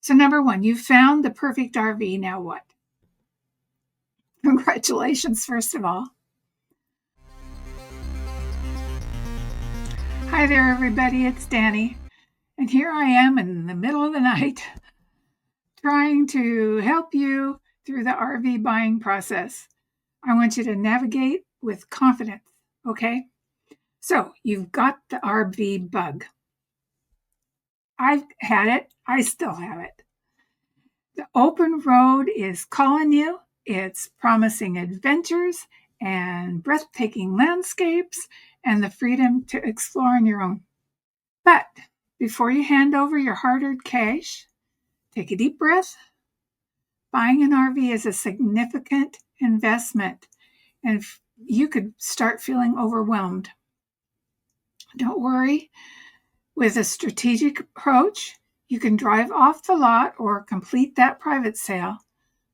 So number one, you found the perfect RV. Now what? Congratulations, first of all. Hi there, everybody. It's Danny. And here I am in the middle of the night trying to help you through the RV buying process. I want you to navigate with confidence, okay? So you've got the RV bug. I've had it. I still have it. The open road is calling you. It's promising adventures and breathtaking landscapes and the freedom to explore on your own. But before you hand over your hard-earned cash, take a deep breath. Buying an RV is a significant investment, and you could start feeling overwhelmed. Don't worry. With a strategic approach, you can drive off the lot or complete that private sale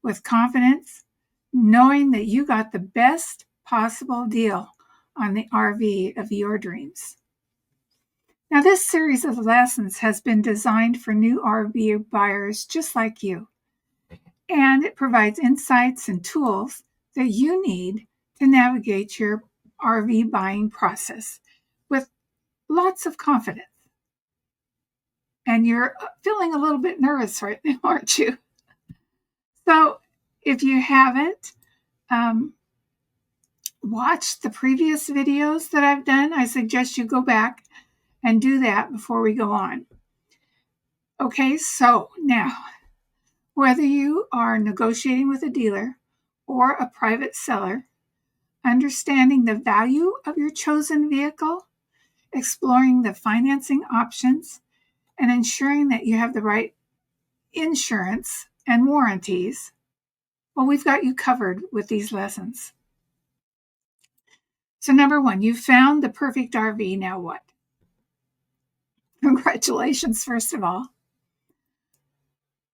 with confidence, knowing that you got the best possible deal on the RV of your dreams. Now, this series of lessons has been designed for new RV buyers just like you, and it provides insights and tools that you need to navigate your RV buying process with lots of confidence. And you're feeling a little bit nervous right now, aren't you? So if you haven't watched the previous videos that I've done, I suggest you go back and do that before we go on. Okay, so now, whether you are negotiating with a dealer or a private seller, understanding the value of your chosen vehicle, exploring the financing options, and ensuring that you have the right insurance and warranties, well, we've got you covered with these lessons. So number one, you found the perfect RV. Now what? Congratulations, first of all.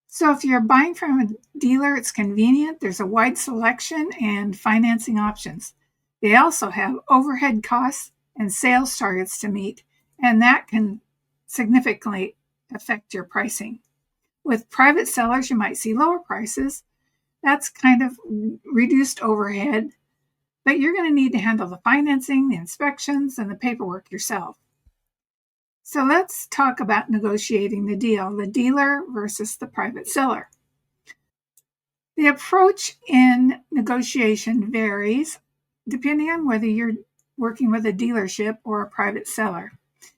So if you're buying from a dealer, it's convenient. There's a wide selection and financing options. They also have overhead costs and sales targets to meet, and that can significantly affect your pricing. With private sellers, you might see lower prices. That's kind of reduced overhead, but you're going to need to handle the financing, the inspections, and the paperwork yourself. So let's talk about negotiating the deal, the dealer versus the private seller. The approach in negotiation varies depending on whether you're working with a dealership or a private seller.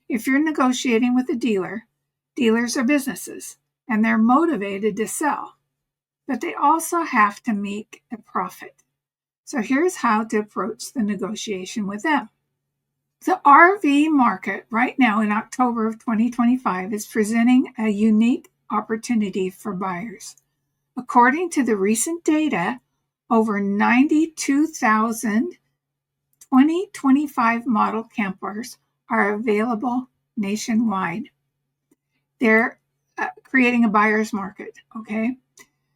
If you're negotiating with a dealer, dealers are businesses and they're motivated to sell, but they also have to make a profit. So here's how to approach the negotiation with them. The RV market right now in October of 2025 is presenting a unique opportunity for buyers. According to the recent data, over 92,000 2025 model campers are available nationwide. They're creating a buyer's market, okay?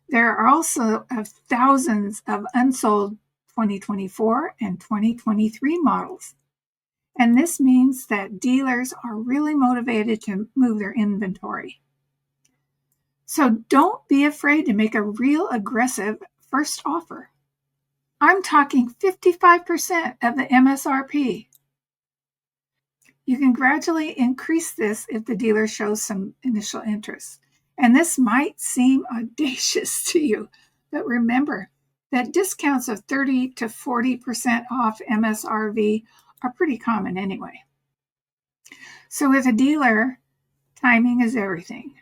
There are also thousands of unsold 2024 and 2023 models. And this means that dealers are really motivated to move their inventory. So don't be afraid to make a real aggressive first offer. I'm talking 55% of the MSRP. You can gradually increase this if the dealer shows some initial interest. And this might seem audacious to you, but remember that discounts of 30 to 40% off MSRP are pretty common anyway. So with a dealer, timing is everything.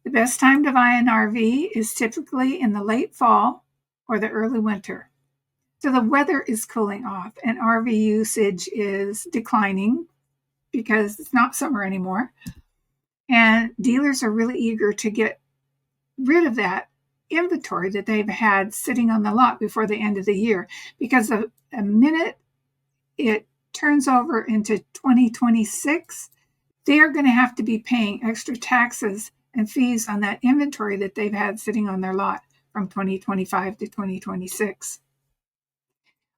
The best time to buy an RV is typically in the late fall or the early winter. So the weather is cooling off and RV usage is declining because it's not summer anymore. And dealers are really eager to get rid of that inventory that they've had sitting on the lot before the end of the year, because the minute it turns over into 2026, they are going to have to be paying extra taxes and fees on that inventory that they've had sitting on their lot from 2025 to 2026.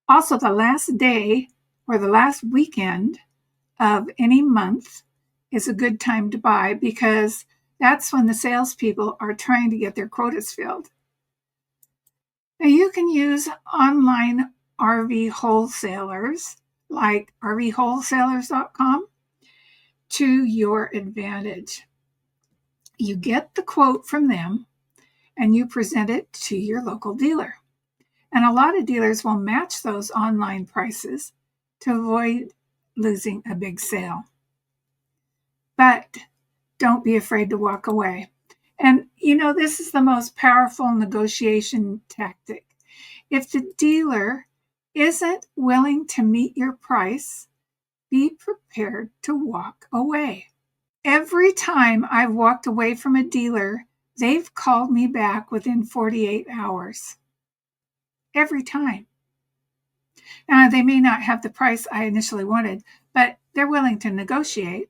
Also, the last day or the last weekend of any month is a good time to buy because That's when the salespeople are trying to get their quotas filled. Now, you can use online RV wholesalers like rvwholesalers.com to your advantage. You get the quote from them and you present it to your local dealer. And a lot of dealers will match those online prices to avoid losing a big sale. But don't be afraid to walk away. And this is the most powerful negotiation tactic. If the dealer isn't willing to meet your price, be prepared to walk away. Every time I've walked away from a dealer, they've called me back within 48 hours. Every time. Now, they may not have the price I initially wanted, but they're willing to negotiate.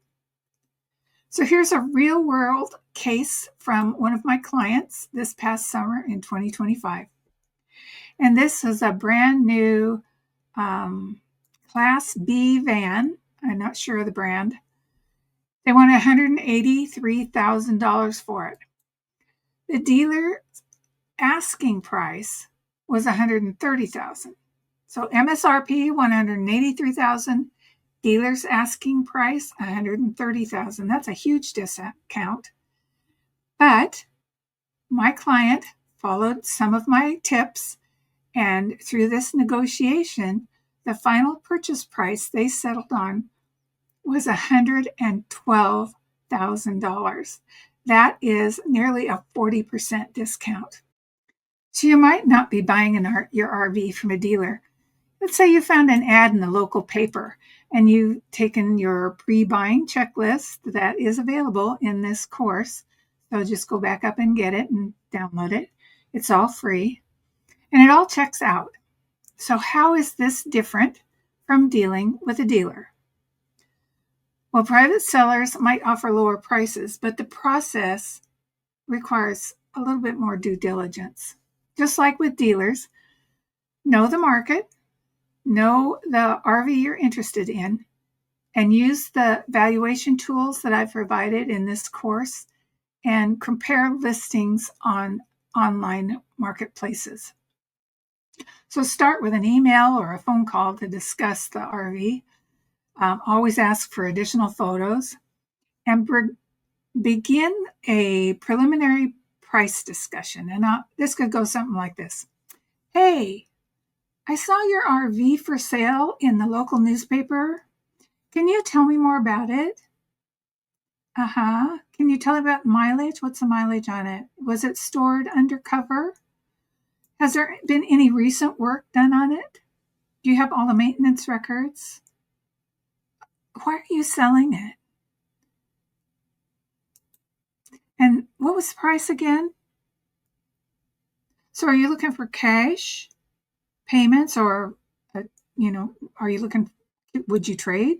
So here's a real-world case from one of my clients this past summer in 2025. And this is a brand new Class B van. I'm not sure of the brand. They want $183,000 for it. The dealer's asking price was $130,000. So MSRP $183,000, dealer's asking price $130,000. That's a huge discount. But my client followed some of my tips, and through this negotiation, the final purchase price they settled on was $112,000. That is nearly a 40% discount. So you might not be buying your RV from a dealer. Let's say you found an ad in the local paper and you've taken your pre-buying checklist that is available in this course. So just go back up and get it and download it. It's all free and it all checks out. So how is this different from dealing with a dealer? Well, private sellers might offer lower prices, but the process requires a little bit more due diligence. Just like with dealers, know the market, know the RV you're interested in, and use the valuation tools that I've provided in this course and compare listings on online marketplaces. So start with an email or a phone call to discuss the RV. Always ask for additional photos and begin a preliminary price discussion. And this could go something like this. Hey, I saw your RV for sale in the local newspaper. Can you tell me more about it? Can you tell me about mileage? What's the mileage on it? Was it stored undercover? Has there been any recent work done on it? Do you have all the maintenance records? Why are you selling it? And what was the price again? So are you looking for cash payments or, are you looking, would you trade?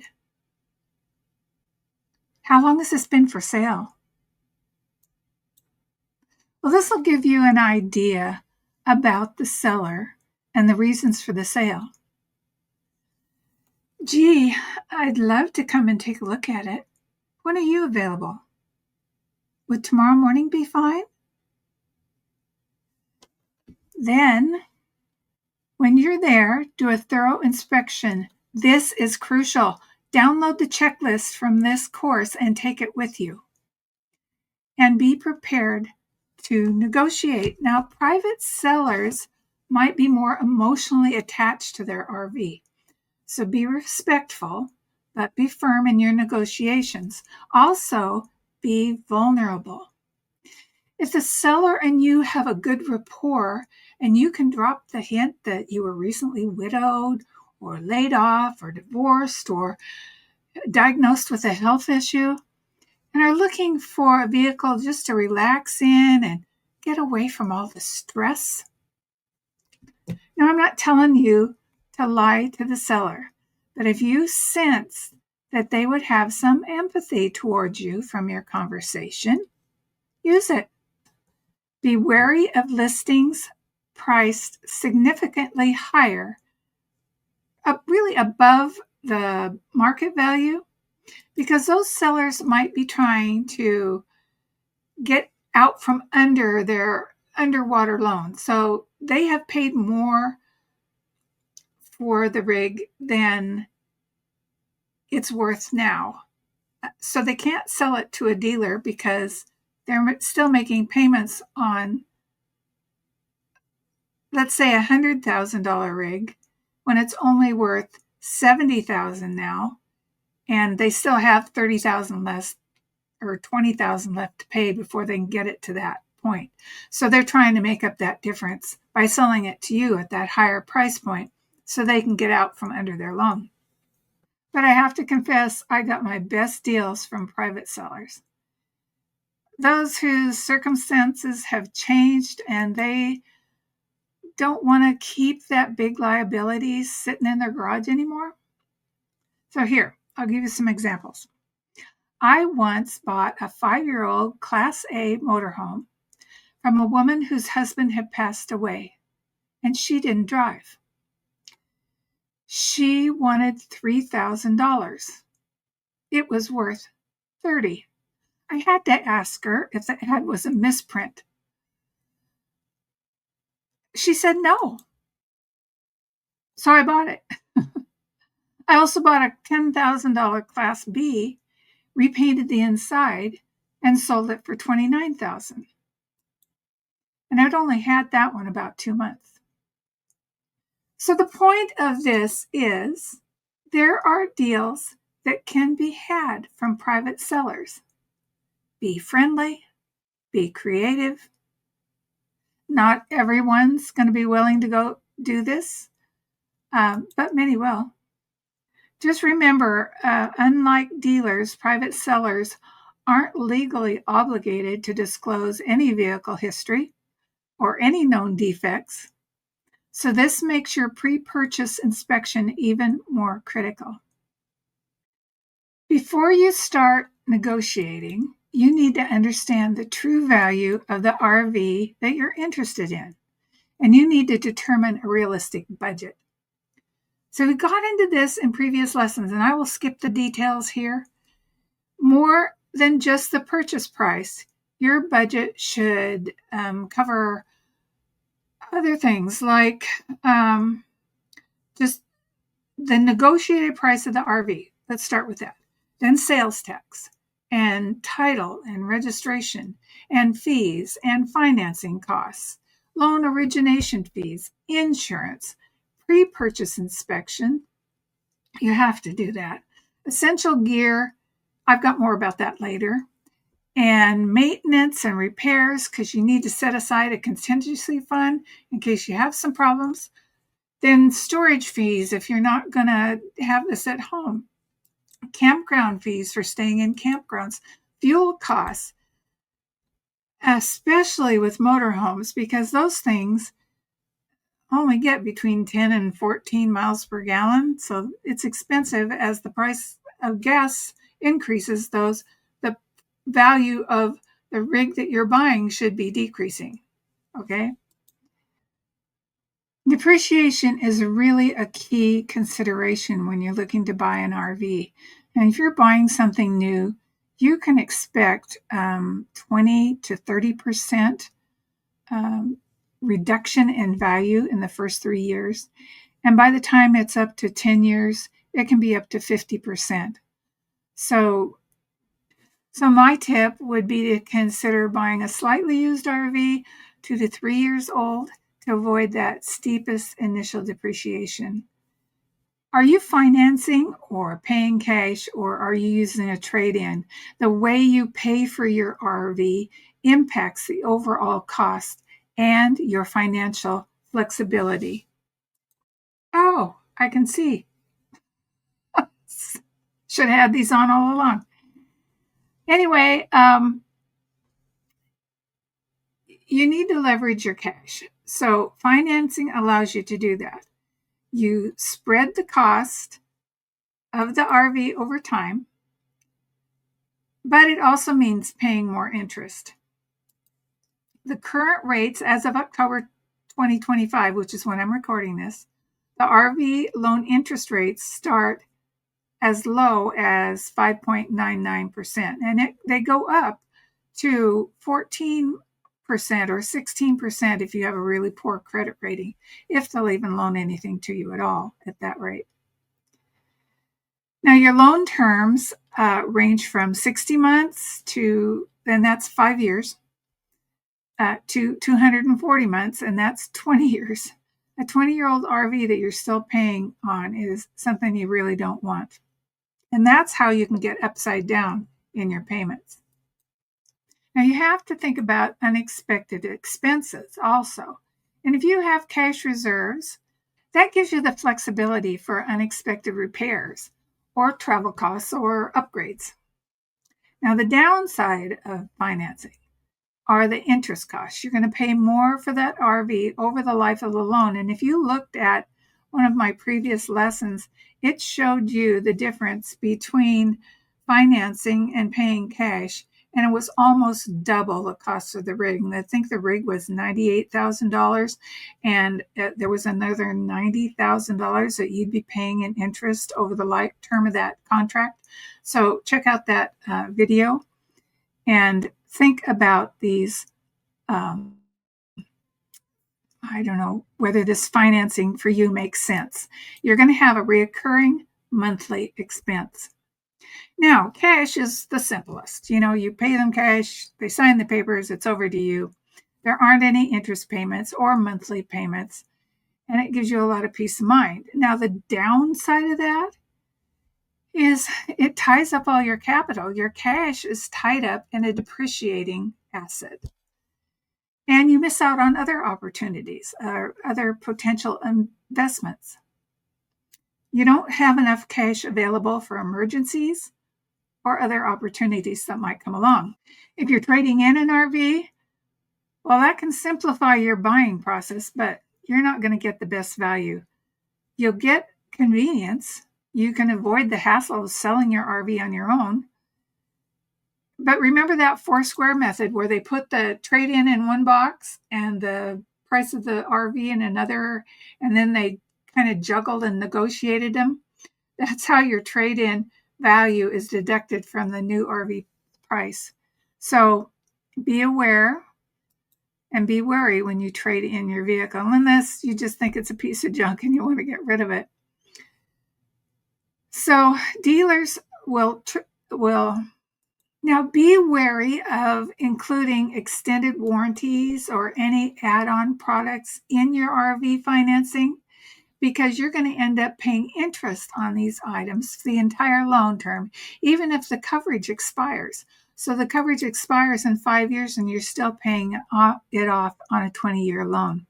How long has this been for sale? Well, this will give you an idea about the seller and the reasons for the sale. Gee, I'd love to come and take a look at it. When are you available? Would tomorrow morning be fine? Then, when you're there, do a thorough inspection. This is crucial. Download the checklist from this course and take it with you. And be prepared to negotiate. Now, private sellers might be more emotionally attached to their RV. So be respectful, but be firm in your negotiations. Also, be vulnerable. If the seller and you have a good rapport and you can drop the hint that you were recently widowed or laid off or divorced or diagnosed with a health issue and are looking for a vehicle just to relax in and get away from all the stress. Now, I'm not telling you to lie to the seller, but if you sense that they would have some empathy towards you from your conversation, use it. Be wary of listings priced significantly higher, really above the market value, because those sellers might be trying to get out from under their underwater loan. So they have paid more for the rig than it's worth now. So they can't sell it to a dealer because they're still making payments on, let's say, $100,000 rig when it's only worth $70,000 now, and they still have $30,000 less or $20,000 left to pay before they can get it to that point. So they're trying to make up that difference by selling it to you at that higher price point so they can get out from under their loan. But I have to confess, I got my best deals from private sellers. Those whose circumstances have changed and they don't want to keep that big liability sitting in their garage anymore. So here, I'll give you some examples. I once bought a 5-year-old Class A motorhome from a woman whose husband had passed away, and she didn't drive. She wanted $3,000. It was worth $30,000. I had to ask her if the ad was a misprint. She said no. So I bought it. I also bought a $10,000 Class B, repainted the inside, and sold it for $29,000. And I'd only had that one about 2 months. So the point of this is there are deals that can be had from private sellers. Be friendly, be creative. Not everyone's going to be willing to go do this, but many will. Just remember, unlike dealers, private sellers aren't legally obligated to disclose any vehicle history or any known defects. So this makes your pre-purchase inspection even more critical. Before you start negotiating, you need to understand the true value of the RV that you're interested in, and you need to determine a realistic budget. So we got into this in previous lessons, and I will skip the details here. More than just the purchase price, your budget should cover other things like just the negotiated price of the RV. Let's start with that. Then sales tax and title and registration and fees and financing costs, loan origination fees, insurance, pre-purchase inspection. You have to do that. Essential gear. I've got more about that later. And maintenance and repairs, because you need to set aside a contingency fund in case you have some problems. Then storage fees if you're not going to have this at home. Campground fees for staying in campgrounds. Fuel costs, especially with motorhomes, because those things only get between 10 and 14 miles per gallon. So it's expensive. As the price of gas increases, the value of the rig that you're buying should be decreasing. Okay? Depreciation is really a key consideration when you're looking to buy an RV. And if you're buying something new, you can expect 20 to 30% reduction in value in the first 3 years. And by the time it's up to 10 years, it can be up to 50%. So my tip would be to consider buying a slightly used RV, 2 to 3 years old, to avoid that steepest initial depreciation. Are you financing or paying cash, or are you using a trade-in? The way you pay for your RV impacts the overall cost and your financial flexibility. Oh, I can see. Should have had these on all along. Anyway, you need to leverage your cash. So financing allows you to do that. You spread the cost of the RV over time, but it also means paying more interest. The current rates as of October 2025, which is when I'm recording this, the RV loan interest rates start as low as 5.99%, and they go up to 14% or 16% if you have a really poor credit rating, if they'll even loan anything to you at all at that rate. Now, your loan terms range from 60 months to, and that's 5 years, to 240 months, and that's 20 years. A 20-year-old RV that you're still paying on is something you really don't want. And that's how you can get upside down in your payments. Now, you have to think about unexpected expenses also. And if you have cash reserves, that gives you the flexibility for unexpected repairs or travel costs or upgrades. Now, the downside of financing are the interest costs. You're going to pay more for that RV over the life of the loan. And if you looked at one of my previous lessons, it showed you the difference between financing and paying cash. And it was almost double the cost of the rig. And I think the rig was $98,000. And there was another $90,000 that you'd be paying in interest over the life term of that contract. So check out that video and think about these. I don't know whether this financing for you makes sense. You're going to have a recurring monthly expense. Now, cash is the simplest. You pay them cash, they sign the papers, it's over to you. There aren't any interest payments or monthly payments, and it gives you a lot of peace of mind. Now, the downside of that is it ties up all your capital. Your cash is tied up in a depreciating asset. And you miss out on other opportunities or other potential investments. You don't have enough cash available for emergencies or other opportunities that might come along. If you're trading in an RV, well, that can simplify your buying process, but you're not going to get the best value. You'll get convenience. You can avoid the hassle of selling your RV on your own. But remember that Foursquare method where they put the trade-in in one box and the price of the RV in another, and then they kind of juggled and negotiated them? That's how your trade-in value is deducted from the new RV price. So be aware and be wary when you trade in your vehicle, unless you just think it's a piece of junk and you want to get rid of it. So dealers will now be wary of including extended warranties or any add-on products in your RV financing, because you're going to end up paying interest on these items for the entire loan term, even if the coverage expires. So the coverage expires in 5 years and you're still paying it off on a 20-year loan.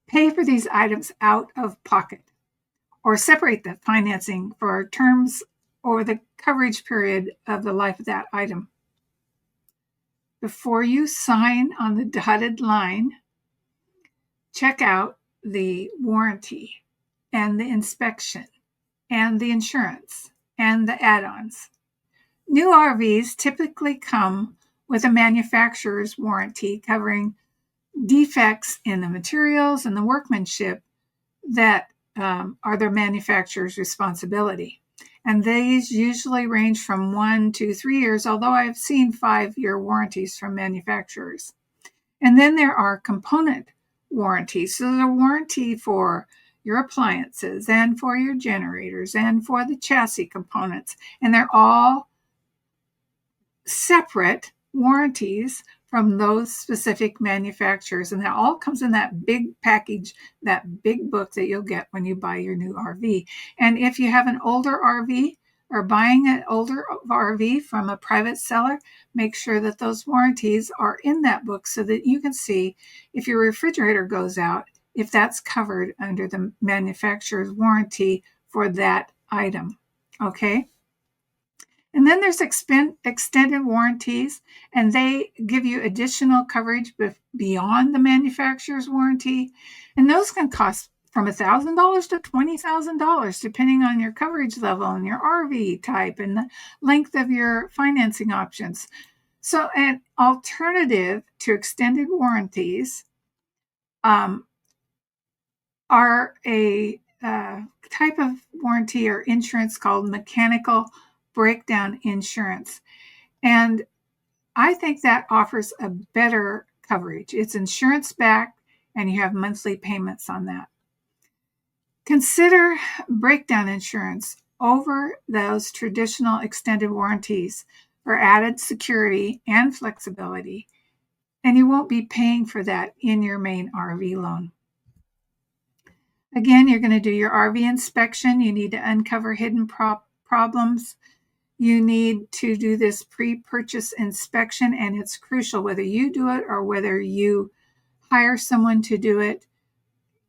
Pay for these items out of pocket or separate the financing for terms or the coverage period of the life of that item. Before you sign on the dotted line, check out the warranty and the inspection and the insurance and the add-ons. New RVs typically come with a manufacturer's warranty covering defects in the materials and the workmanship that are their manufacturer's responsibility. And these usually range from 1 to 3 years, although I've seen 5-year warranties from manufacturers. And then there are component warranties. So there's a warranty for your appliances and for your generators and for the chassis components. And they're all separate warranties from those specific manufacturers. And that all comes in that big package, that big book that you'll get when you buy your new RV. And if you have an older RV or buying an older RV from a private seller, make sure that those warranties are in that book so that you can see if your refrigerator goes out, if that's covered under the manufacturer's warranty for that item. Okay? And then there's extended warranties, and they give you additional coverage beyond the manufacturer's warranty. And those can cost from $1,000 to $20,000, depending on your coverage level and your RV type and the length of your financing options. So an alternative to extended warranties are a type of warranty or insurance called mechanical breakdown insurance. And I think that offers a better coverage. It's insurance backed and you have monthly payments on that. Consider breakdown insurance over those traditional extended warranties for added security and flexibility, and you won't be paying for that in your main RV loan. Again, you're going to do your RV inspection. You need to uncover hidden problems. You need to do this pre-purchase inspection, and it's crucial whether you do it or whether you hire someone to do it.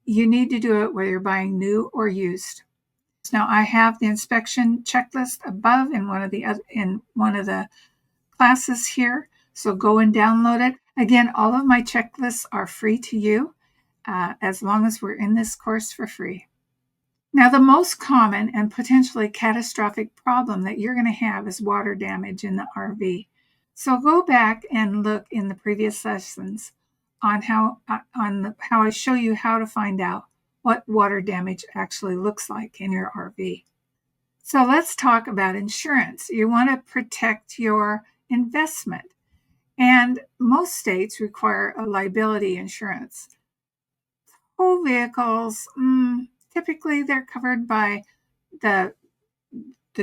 You need to do it whether you're buying new or used. Now, I have the inspection checklist above in one of the classes here, so go and download it. Again, all of my checklists are free to you as long as we're in this course for free. Now, the most common and potentially catastrophic problem that you're going to have is water damage in the RV. So go back and look in the previous lessons on how I show you how to find out what water damage actually looks like in your RV. So let's talk about insurance. You want to protect your investment, and most states require a liability insurance. Whole vehicles, typically they're covered by the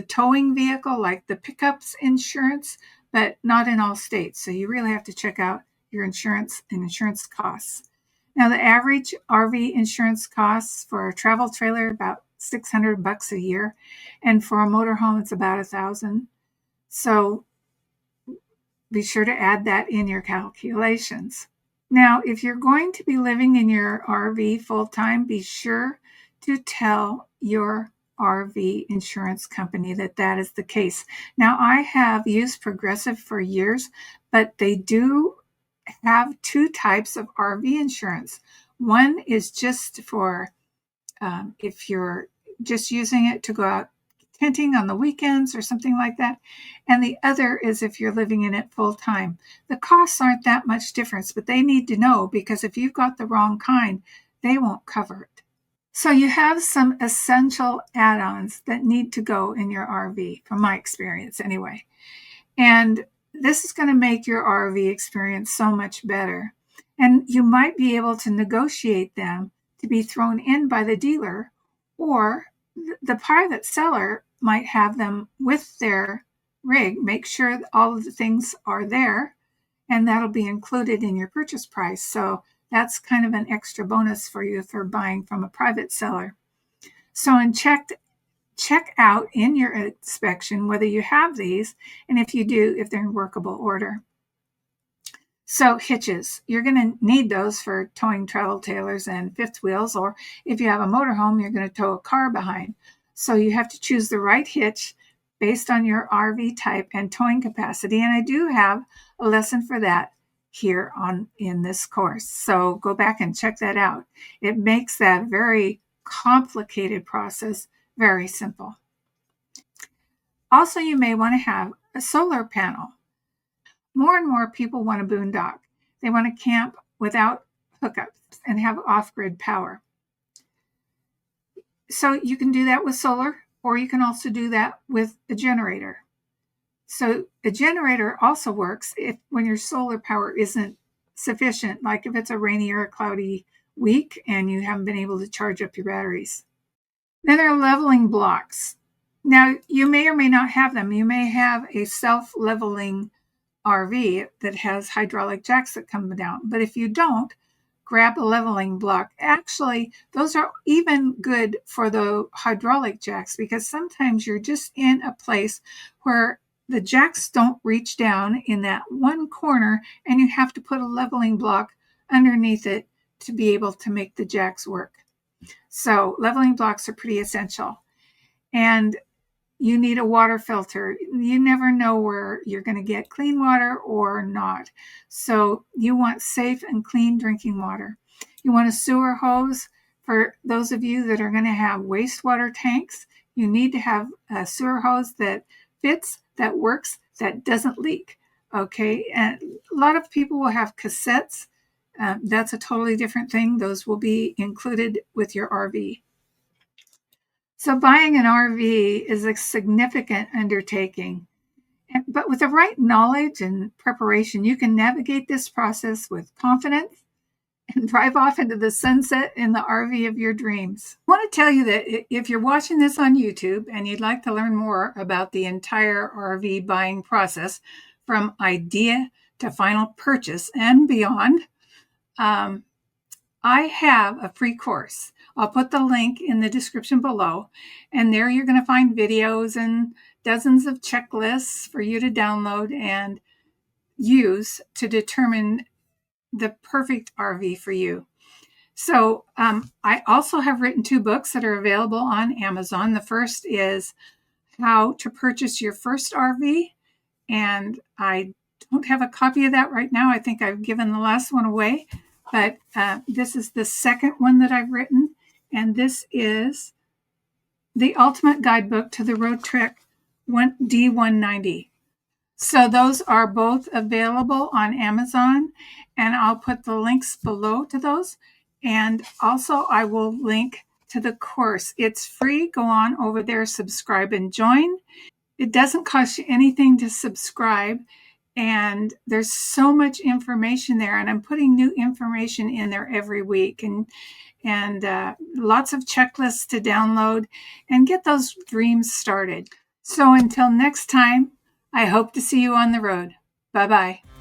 towing vehicle, like the pickups insurance, but not in all states. So you really have to check out your insurance and insurance costs. Now, the average RV insurance costs for a travel trailer about $600 a year, and for a motorhome, it's about $1,000. So be sure to add that in your calculations. Now, if you're going to be living in your RV full time, be sure to tell your RV insurance company that is the case. Now, I have used Progressive for years, but they do have two types of RV insurance. One is just for if you're just using it to go out tenting on the weekends or something like that. And the other is if you're living in it full time. The costs aren't that much difference, but they need to know, because if you've got the wrong kind, they won't cover it. So you have some essential add-ons that need to go in your RV, from my experience anyway. And this is going to make your RV experience so much better. And you might be able to negotiate them to be thrown in by the dealer, or the private seller might have them with their rig. Make sure that all of the things are there, and that'll be included in your purchase price. So that's kind of an extra bonus for you if you're buying from a private seller. So check out in your inspection whether you have these, and if you do, if they're in workable order. So hitches, you're going to need those for towing travel trailers and fifth wheels, or if you have a motorhome, you're going to tow a car behind. So you have to choose the right hitch based on your RV type and towing capacity. And I do have a lesson for that here in this course. So go back and check that out. It makes that very complicated process very simple. Also, you may want to have a solar panel. More and more people want to boondock. They want to camp without hookups and have off-grid power. So you can do that with solar, or you can also do that with a generator. So a generator also works when your solar power isn't sufficient, like if it's a rainy or a cloudy week and you haven't been able to charge up your batteries. Then there are leveling blocks. Now, you may or may not have them. You may have a self-leveling RV that has hydraulic jacks that come down. But if you don't, grab a leveling block. Actually, those are even good for the hydraulic jacks, because sometimes you're just in a place where the jacks don't reach down in that one corner, and you have to put a leveling block underneath it to be able to make the jacks work. So leveling blocks are pretty essential. And you need a water filter. You never know where you're going to get clean water or not. So you want safe and clean drinking water. You want a sewer hose. For those of you that are going to have wastewater tanks, you need to have a sewer hose that fits, that works, that doesn't leak. Okay, and a lot of people will have cassettes. That's a totally different thing. Those will be included with your RV. So buying an RV is a significant undertaking, But with the right knowledge and preparation, you can navigate this process with confidence and drive off into the sunset in the RV of your dreams. I want to tell you that if you're watching this on YouTube and you'd like to learn more about the entire RV buying process from idea to final purchase and beyond, I have a free course. I'll put the link in the description below, and there you're going to find videos and dozens of checklists for you to download and use to determine the perfect RV for you. So I also have written 2 books that are available on Amazon. The first is How to Purchase Your First RV, and I don't have a copy of that right now. I think I've given the last one away, but this is the second one that I've written, and this is The Ultimate Guidebook to the Road Trek D190. So those are both available on Amazon, and I'll put the links below to those. And also I will link to the course. It's free. Go on over there, subscribe and join. It doesn't cost you anything to subscribe. And there's so much information there, and I'm putting new information in there every week, and lots of checklists to download and get those dreams started. So until next time, I hope to see you on the road. Bye-bye.